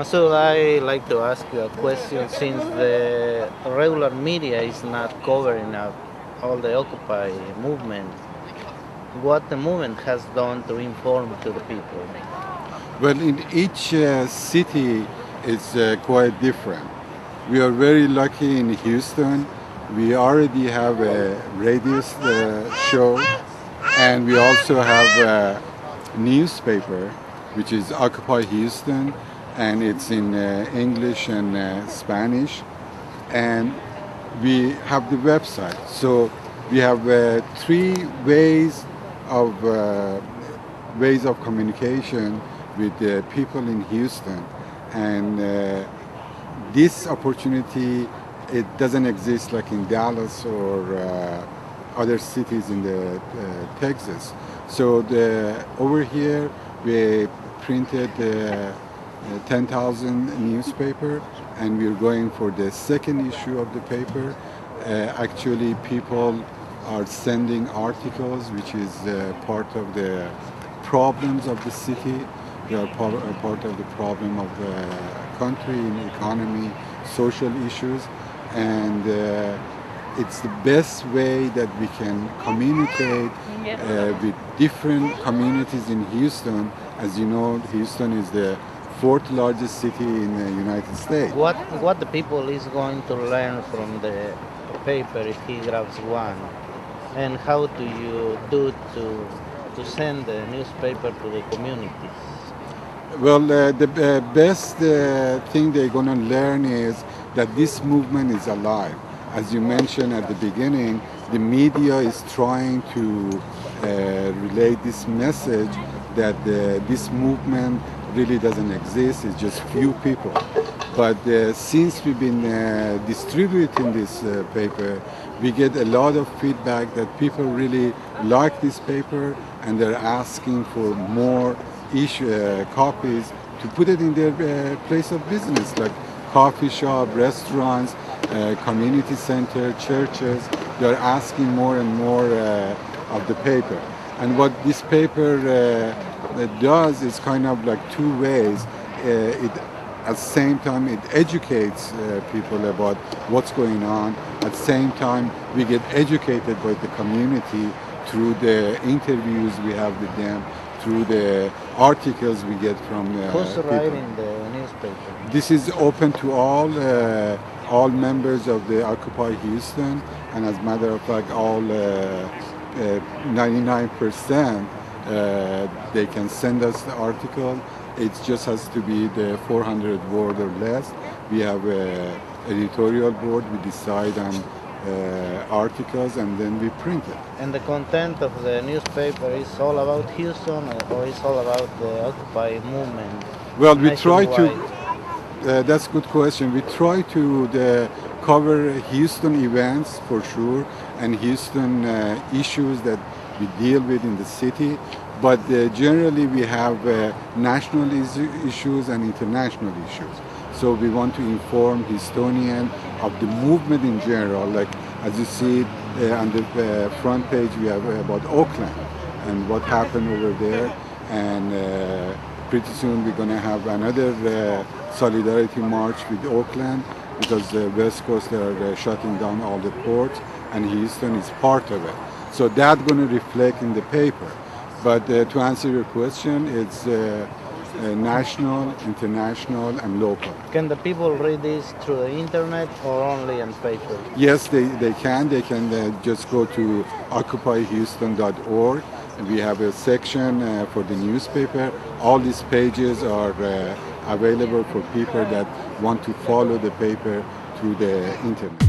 Masoud, I like to ask you a question since the regular media is not covering up all the Occupy movement. What the movement has done to inform to the people? Well, in each city, it's quite different. We are very lucky in Houston. We already have a radio show, and we also have a newspaper, which is Occupy Houston, and it's in English and Spanish. And we have the website. So we have three ways of communication with the people in Houston, and this opportunity it doesn't exist like in Dallas or other cities in the Texas. So over here we printed 10,000 newspaper, and we're going for the second issue of the paper. Actually, people are sending articles, which is part of the problems of the city. They are part of the problem of the country in economy, social issues, and it's the best way that we can communicate with different communities in Houston. As you know, Houston is the fourth largest city in the United States. What the people is going to learn from the paper if he grabs one, and how do you do to send the newspaper to the communities? Well, the best thing they're going to learn is that this movement is alive. As you mentioned at the beginning, the media is trying to relay this message that this movement really doesn't exist. It's just few people. But since we've been distributing this paper, we get a lot of feedback that people really like this paper, and they're asking for more copies to put it in their place of business, like coffee shop, restaurants, community center, churches. They're asking more and more of the paper. And what this paper does is kind of like two ways. At the same time, it educates people about what's going on. At the same time, we get educated by the community through the interviews we have with them, through the articles we get from Who's people. writing the newspaper? This is open to all members of the Occupy Houston, and as a matter of fact, all 99% they can send us the article. It just has to be the 400 word or less. We have an editorial board. We decide on articles, and then we print it. And the content of the newspaper is all about Houston, or is all about the Occupy movement? Well, we try to. nationwide? That's a good question. We try to cover Houston events for sure, and Houston issues that we deal with in the city. But generally, we have national issues and international issues. So we want to inform Houstonian of the movement in general. Like as you see on the front page, we have about Oakland and what happened over there. And pretty soon we're going to have another solidarity march with Oakland, because the West Coast are shutting down all the ports, and Houston is part of it. So that's going to reflect in the paper. But to answer your question, it's national, international, and local. Can the people read this through the internet or only on paper? Yes, they can. They can just go to occupyhouston.org. We have a section for the newspaper. All these pages are available for people that want to follow the paper through the internet.